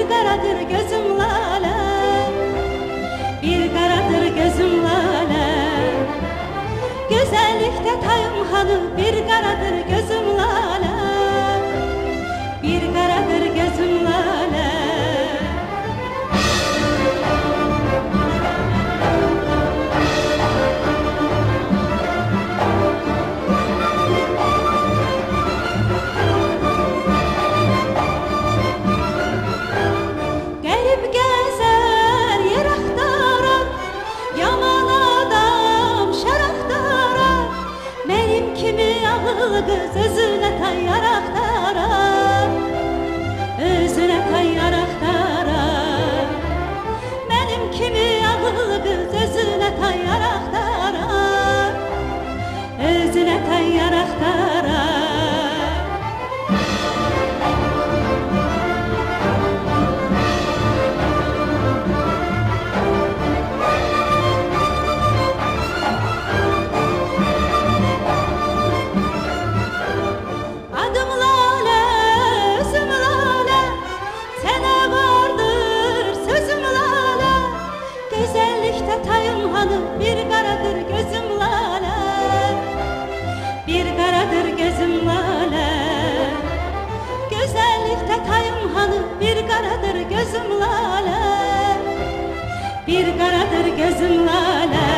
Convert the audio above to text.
bir karadır gözüm lale, bir karadır gözüm lale. Güzellikte tayım hanı, bir karadır gözüm lale, bir karadır gözüm lale. Gelip gezer yer aktarar, yaman adam şer aktarar. Benim kimi ağıllı kız özüne tayyar aktarar, özüne tayyar aktarar. Benim kimi ağıllı kız özüne tayyar aktarar, özüne tayyar aktarar. Adım lale, özüm lale, sene vardır sözüm lale. Güzellikte tayım hanım, bir karadır gözüm lale, bir karadır gözüm lale. Güzellikte tayım hanım, bir karadır gözüm lale, bir karadır gözüm lale.